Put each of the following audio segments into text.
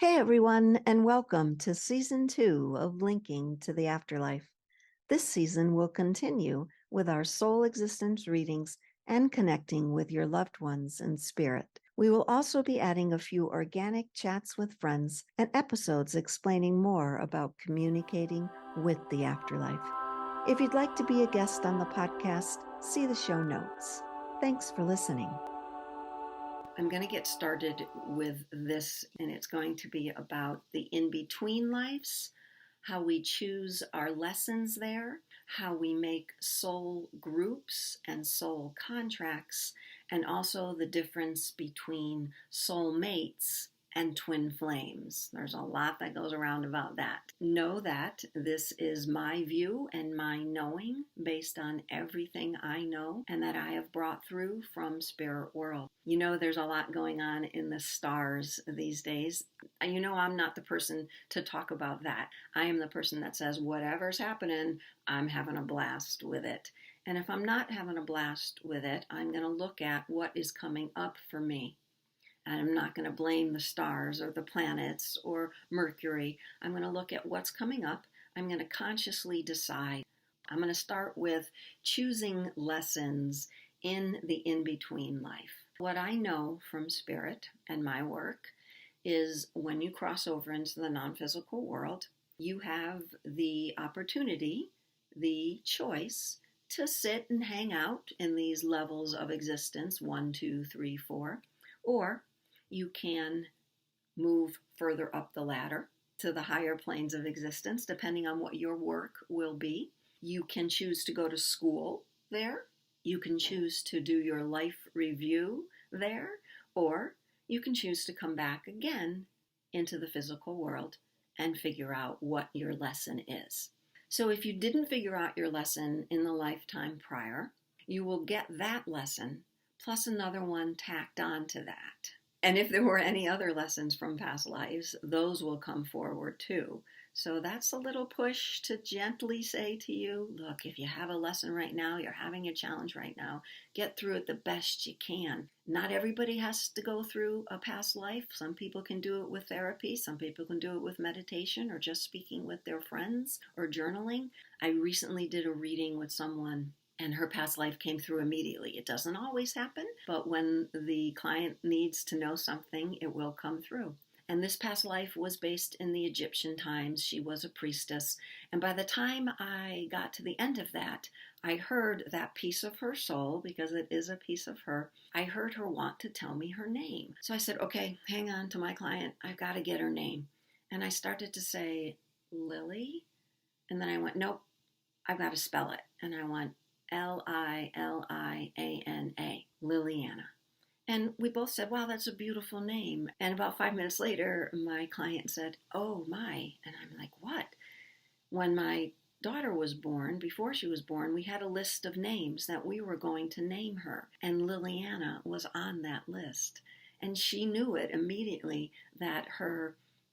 Hey everyone, and welcome to Season 2 of Linking to the Afterlife. This season will continue with our soul existence readings and connecting with your loved ones in spirit. We will also be adding a few organic chats with friends and episodes explaining more about communicating with the afterlife. If you'd like to be a guest on the podcast, see the show notes. Thanks for listening. I'm going to get started with this, and it's going to be about the in-between lives, how we choose our lessons there, how we make soul groups and soul contracts, and also the difference between soul mates and twin flames. There's a lot that goes around about that. Know that this is my view and my knowing based on everything I know and that I have brought through from spirit world. You know, there's a lot going on in the stars these days. You know, I'm not the person to talk about that. I am the person that says, whatever's happening, I'm having a blast with it. And if I'm not having a blast with it, I'm going to look at what is coming up for me. And I'm not going to blame the stars or the planets or Mercury. I'm going to look at what's coming up. I'm going to consciously decide. I'm going to start with choosing lessons in the in-between life. What I know from spirit and my work is when you cross over into the non-physical world, you have the opportunity, the choice to sit and hang out in these levels of existence, 1, 2, 3, 4, or you can move further up the ladder to the higher planes of existence, depending on what your work will be. You can choose to go to school there. You can choose to do your life review there, or you can choose to come back again into the physical world and figure out what your lesson is. So if you didn't figure out your lesson in the lifetime prior, you will get that lesson plus another one tacked on to that. And if there were any other lessons from past lives, those will come forward too. So that's a little push to gently say to you, look, if you have a lesson right now, you're having a challenge right now, get through it the best you can. Not everybody has to go through a past life. Some people can do it with therapy. Some people can do it with meditation or just speaking with their friends or journaling. I recently did a reading with someone and her past life came through immediately. It doesn't always happen, but when the client needs to know something, it will come through. And this past life was based in the Egyptian times. She was a priestess. And by the time I got to the end of that, I heard that piece of her soul, because it is a piece of her, I heard her want to tell me her name. So I said, okay, hang on to my client. I've got to get her name. And I started to say, Lily? And then I went, nope, I've got to spell it. And I went, Liliana, Liliana. And we both said, wow, that's a beautiful name. And about 5 minutes later, my client said, oh my. And I'm like, what? When my daughter was born, before she was born, we had a list of names that we were going to name her. And Liliana was on that list. And she knew it immediately that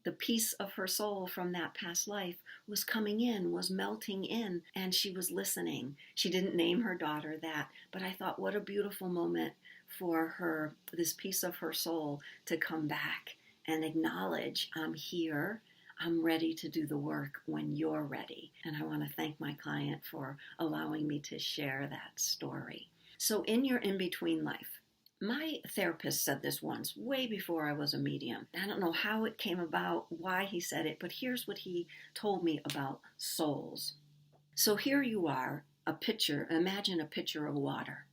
the piece of her soul from that past life was coming in, was melting in, and she was listening. She didn't name her daughter that, but I thought, what a beautiful moment for her, this piece of her soul, to come back and acknowledge, I'm here, I'm ready to do the work when you're ready. And I want to thank my client for allowing me to share that story. So in your in-between life, my therapist said this once, way before I was a medium. I don't know how it came about, why he said it, but here's what he told me about souls. So here you are, a pitcher, imagine a pitcher of water.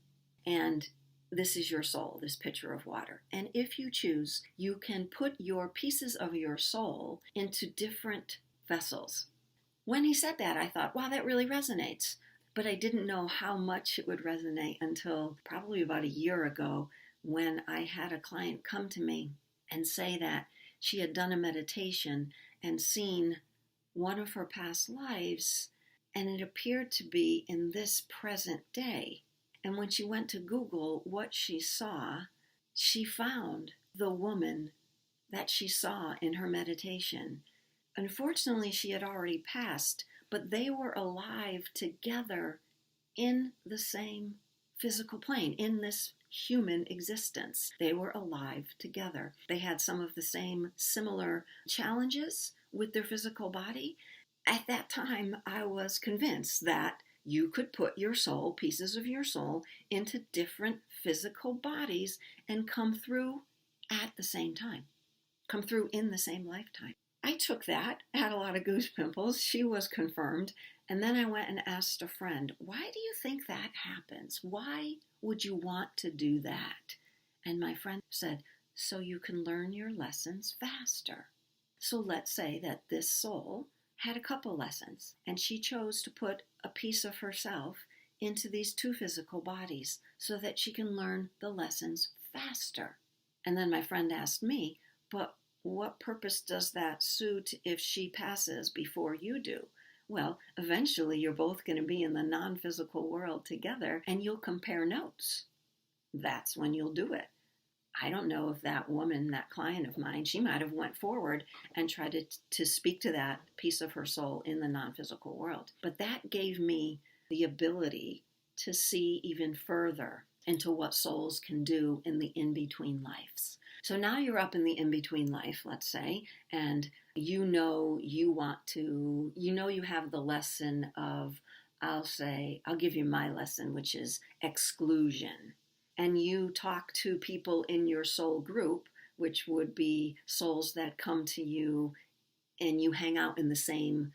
And this is your soul, this pitcher of water. And if you choose, you can put your pieces of your soul into different vessels. When he said that, I thought, wow, that really resonates. But I didn't know how much it would resonate until probably about a year ago when I had a client come to me and say that she had done a meditation and seen one of her past lives, and it appeared to be in this present day. And when she went to Google what she saw, she found the woman that she saw in her meditation. Unfortunately, she had already passed, but they were alive together in the same physical plane, in this human existence. They were alive together. They had some of the same similar challenges with their physical body. At that time, I was convinced that you could put your soul, pieces of your soul, into different physical bodies and come through at the same time, come through in the same lifetime. I took that, had a lot of goose pimples. She was confirmed. And then I went and asked a friend, why do you think that happens? Why would you want to do that? And my friend said, so you can learn your lessons faster. So let's say that this soul had a couple lessons, and she chose to put a piece of herself into these two physical bodies so that she can learn the lessons faster. And then my friend asked me, but what purpose does that suit if she passes before you do? Well, eventually you're both going to be in the non-physical world together and you'll compare notes. That's when you'll do it. I don't know if that woman, that client of mine, she might have went forward and tried to speak to that piece of her soul in the non-physical world. But that gave me the ability to see even further into what souls can do in the in-between lives. So now you're up in the in-between life, let's say, and you have the lesson of, I'll give you my lesson, which is exclusion. And you talk to people in your soul group, which would be souls that come to you and you hang out in the same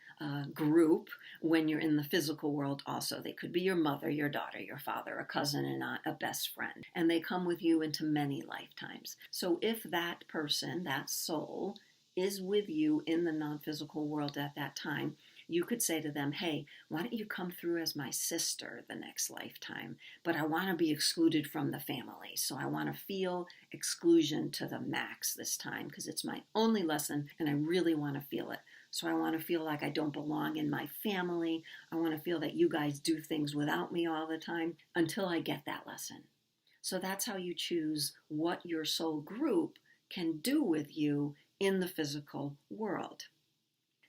group when you're in the physical world also. They could be your mother, your daughter, your father, a cousin, and a best friend. And they come with you into many lifetimes. So if that person, that soul, is with you in the non-physical world at that time, you could say to them, hey, why don't you come through as my sister the next lifetime? But I want to be excluded from the family. So I want to feel exclusion to the max this time because it's my only lesson and I really want to feel it. So I want to feel like I don't belong in my family. I want to feel that you guys do things without me all the time until I get that lesson. So that's how you choose what your soul group can do with you in the physical world.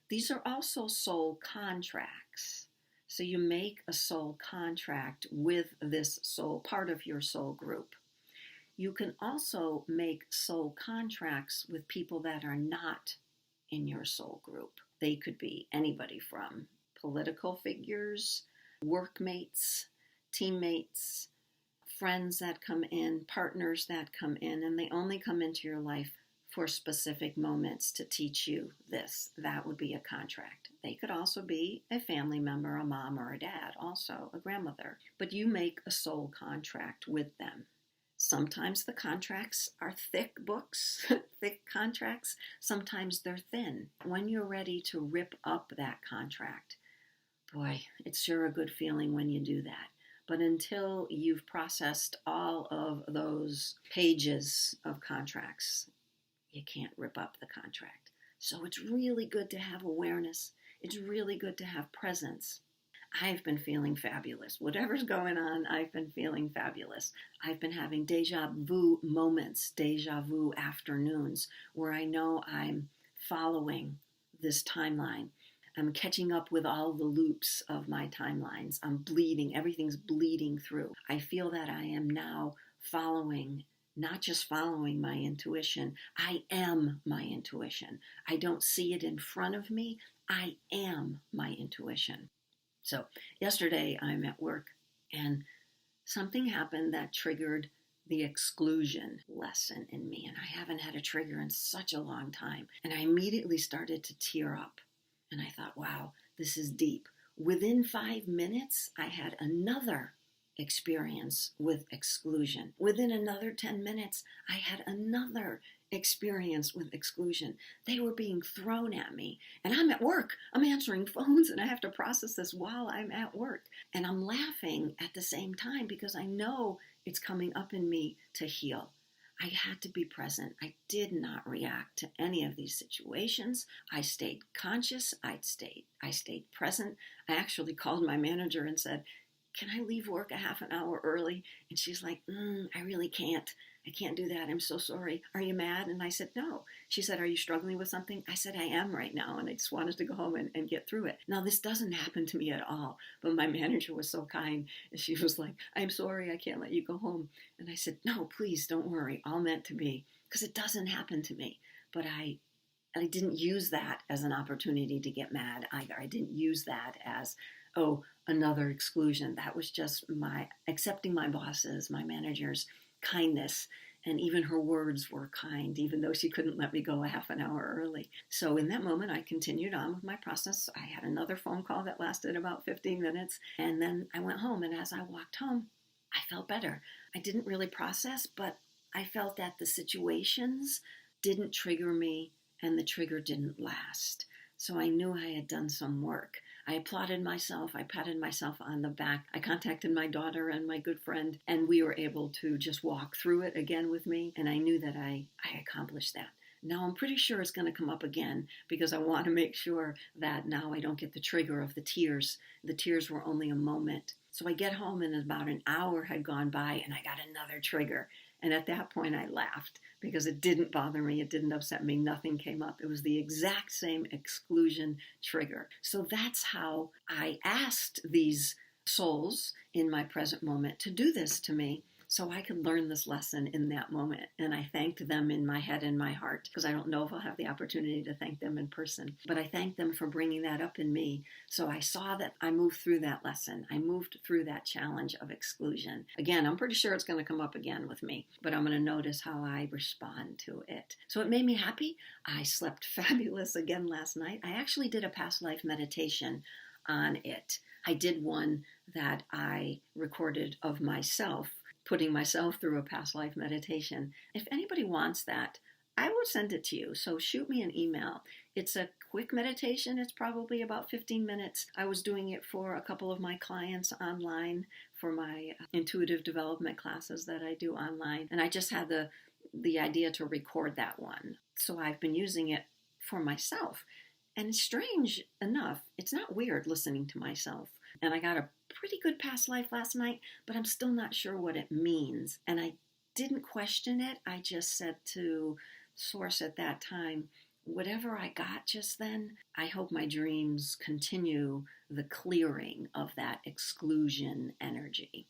These are also soul contracts. So you make a soul contract with this soul, part of your soul group. You can also make soul contracts with people that are not in your soul group. They could be anybody from political figures, workmates, teammates, friends that come in, partners that come in, and they only come into your life for specific moments to teach you this. That would be a contract. They could also be a family member, a mom or a dad, also a grandmother. But you make a soul contract with them. Sometimes the contracts are thick books, thick contracts. Sometimes they're thin. When you're ready to rip up that contract, boy, it's sure a good feeling when you do that. But until you've processed all of those pages of contracts, you can't rip up the contract. So it's really good to have awareness. It's really good to have presence. I've been feeling fabulous. Whatever's going on, I've been feeling fabulous. I've been having deja vu moments, deja vu afternoons, where I know I'm following this timeline. I'm catching up with all the loops of my timelines. I'm bleeding. Everything's bleeding through. I feel that I am now following, not just following my intuition. I am my intuition. I don't see it in front of me. I am my intuition. So yesterday I'm at work and something happened that triggered the exclusion lesson in me. And I haven't had a trigger in such a long time. And I immediately started to tear up. And I thought, wow, this is deep. Within 5 minutes, I had another experience with exclusion. Within another 10 minutes, I had another experience with exclusion. They were being thrown at me. And I'm at work. I'm answering phones and I have to process this while I'm at work. And I'm laughing at the same time because I know it's coming up in me to heal. I had to be present. I did not react to any of these situations. I stayed conscious. I stayed present. I actually called my manager and said, can I leave work a half an hour early? And she's like, I really can't. I can't do that. I'm so sorry. Are you mad? And I said, no. She said, are you struggling with something? I said, I am right now. And I just wanted to go home and get through it. Now, this doesn't happen to me at all. But my manager was so kind. And she was like, I'm sorry. I can't let you go home. And I said, no, please don't worry. All meant to be. Because it doesn't happen to me. But I didn't use that as an opportunity to get mad either. I didn't use that as, oh, another exclusion. That was just my accepting my boss's, my manager's kindness. And even her words were kind, even though she couldn't let me go a half an hour early. So in that moment, I continued on with my process. I had another phone call that lasted about 15 minutes. And then I went home. And as I walked home, I felt better. I didn't really process, but I felt that the situations didn't trigger me and the trigger didn't last. So I knew I had done some work. I applauded myself. I patted myself on the back. I contacted my daughter and my good friend, and we were able to just walk through it again with me. And I knew that I accomplished that. Now I'm pretty sure it's going to come up again because I want to make sure that now I don't get the trigger of the tears. The tears were only a moment. So I get home and about an hour had gone by and I got another trigger. And at that point I laughed because it didn't bother me. It didn't upset me. Nothing came up. It was the exact same exclusion trigger. So that's how I asked these souls in my present moment to do this to me so I could learn this lesson in that moment. And I thanked them in my head and my heart because I don't know if I'll have the opportunity to thank them in person. But I thanked them for bringing that up in me. So I saw that I moved through that lesson. I moved through that challenge of exclusion. Again, I'm pretty sure it's going to come up again with me, but I'm going to notice how I respond to it. So it made me happy. I slept fabulous again last night. I actually did a past life meditation on it. I did one that I recorded of myself putting myself through a past life meditation. If anybody wants that, I will send it to you. So shoot me an email. It's a quick meditation. It's probably about 15 minutes. I was doing it for a couple of my clients online for my intuitive development classes that I do online. And I just had the idea to record that one. So I've been using it for myself. And strange enough, it's not weird listening to myself. And I got a pretty good past life last night, but I'm still not sure what it means. And I didn't question it. I just said to Source at that time, whatever I got just then, I hope my dreams continue the clearing of that exclusion energy.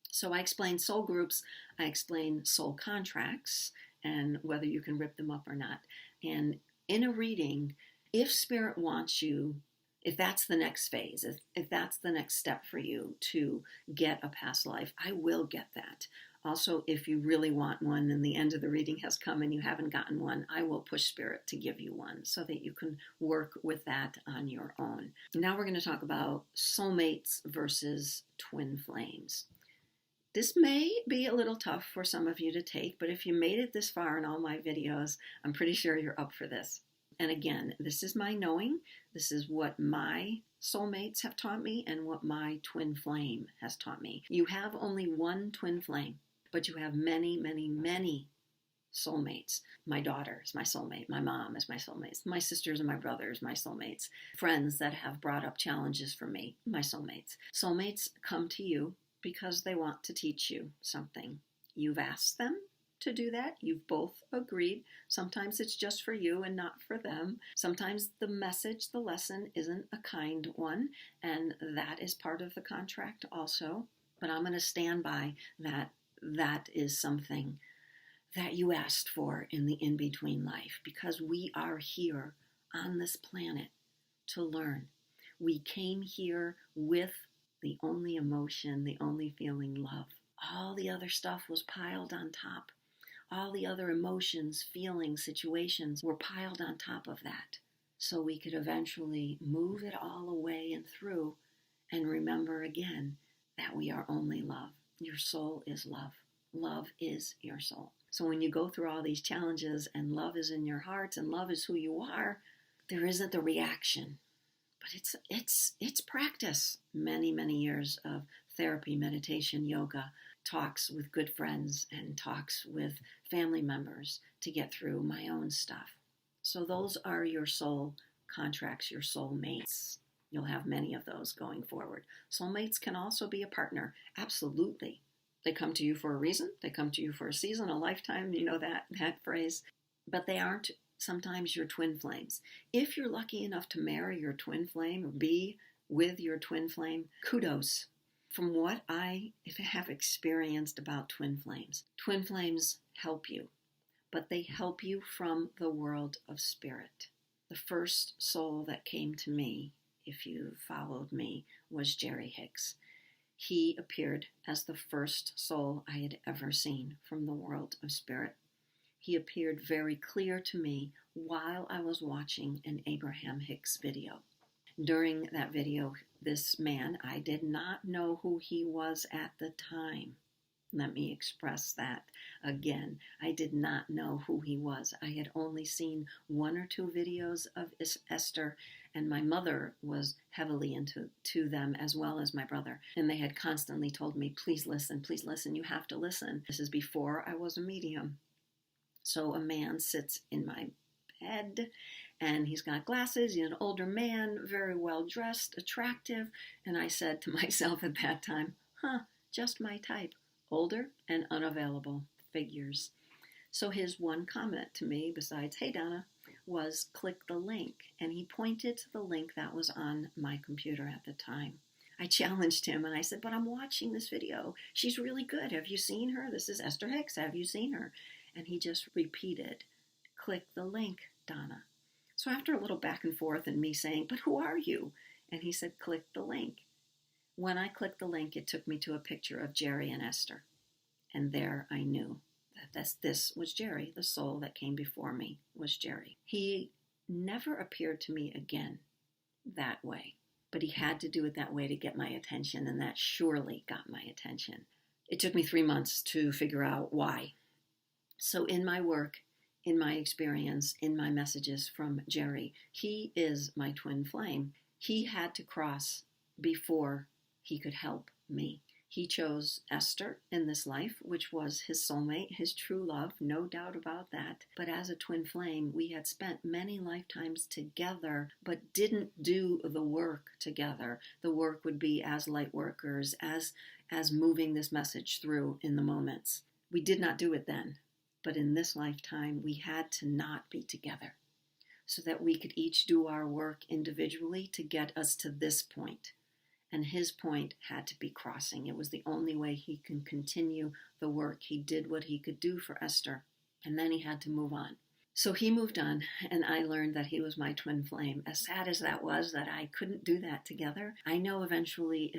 So I explained soul groups, I explained soul contracts, and whether you can rip them up or not. And in a reading, if Spirit wants you, if that's the next phase, if that's the next step for you to get a past life, I will get that. Also, if you really want one and the end of the reading has come and you haven't gotten one, I will push Spirit to give you one so that you can work with that on your own. Now we're going to talk about soulmates versus twin flames. This may be a little tough for some of you to take, but if you made it this far in all my videos, I'm pretty sure you're up for this. And again, this is my knowing. This is what my soulmates have taught me and what my twin flame has taught me. You have only one twin flame, but you have many, many, many soulmates. My daughter is my soulmate. My mom is my soulmate. My sisters and my brothers, my soulmates. Friends that have brought up challenges for me, my soulmates. Soulmates come to you because they want to teach you something. You've asked them to do that. You've both agreed. Sometimes it's just for you and not for them. Sometimes the message, the lesson isn't a kind one, and that is part of the contract also. But I'm going to stand by that. That is something that you asked for in the in-between life, because we are here on this planet to learn. We came here with the only emotion, the only feeling, love. All the other stuff was piled on top. All the other emotions, feelings, situations were piled on top of that. So we could eventually move it all away and through and remember again that we are only love. Your soul is love. Love is your soul. So when you go through all these challenges and love is in your heart and love is who you are, there isn't the reaction. But it's practice. Many, many years of therapy, meditation, yoga, talks with good friends and talks with family members to get through my own stuff. So those are your soul contracts, your soul mates. You'll have many of those going forward. Soulmates can also be a partner. Absolutely. They come to you for a reason. They come to you for a season, a lifetime. You know that phrase. But they aren't sometimes your twin flames. If you're lucky enough to marry your twin flame or be with your twin flame, kudos. From what I have experienced about twin flames help you, but they help you from the world of spirit. The first soul that came to me, if you followed me, was Jerry Hicks. He appeared as the first soul I had ever seen from the world of spirit. He appeared very clear to me while I was watching an Abraham Hicks video. During that video, this man, I did not know who he was at the time. Let me express that again. I did not know who he was. I had only seen 1 or 2 videos of Esther, and my mother was heavily into them as well as my brother. And they had constantly told me, please listen, you have to listen. This is before I was a medium. So a man sits in my bed, and he's got glasses. He's an older man, very well dressed, attractive. And I said to myself at that time, just my type. Older and unavailable figures. So his one comment to me, besides, hey Donna, was click the link. And he pointed to the link that was on my computer at the time. I challenged him and I said, but I'm watching this video. She's really good. Have you seen her? This is Esther Hicks. Have you seen her? And he just repeated, click the link, Donna. So after a little back and forth and me saying, but who are you? And he said, click the link. When I clicked the link, it took me to a picture of Jerry and Esther. And there I knew that this was Jerry. The soul that came before me was Jerry. He never appeared to me again that way. But he had to do it that way to get my attention, and that surely got my attention. It took me 3 months to figure out why. So in my work, in my experience, in my messages from Jerry, he is my twin flame. He had to cross before he could help me. He chose Esther in this life, which was his soulmate, his true love, no doubt about that. But as a twin flame, we had spent many lifetimes together, but didn't do the work together. The work would be as light workers, as moving this message through in the moments. We did not do it then, but in this lifetime, we had to not be together so that we could each do our work individually to get us to this point. And his point had to be crossing. It was the only way he can continue the work. He did what he could do for Esther, and then he had to move on. So he moved on, and I learned that he was my twin flame. As sad as that was, that I couldn't do that together, I know eventually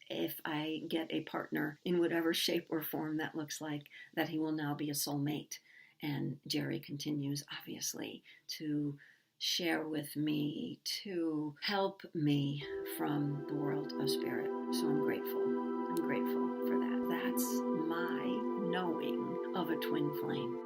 if I get a partner in whatever shape or form that looks like, that he will now be a soulmate. And Jerry continues, obviously, to share with me, to help me from the world of spirit. So I'm grateful. I'm grateful for that. That's my knowing of a twin flame.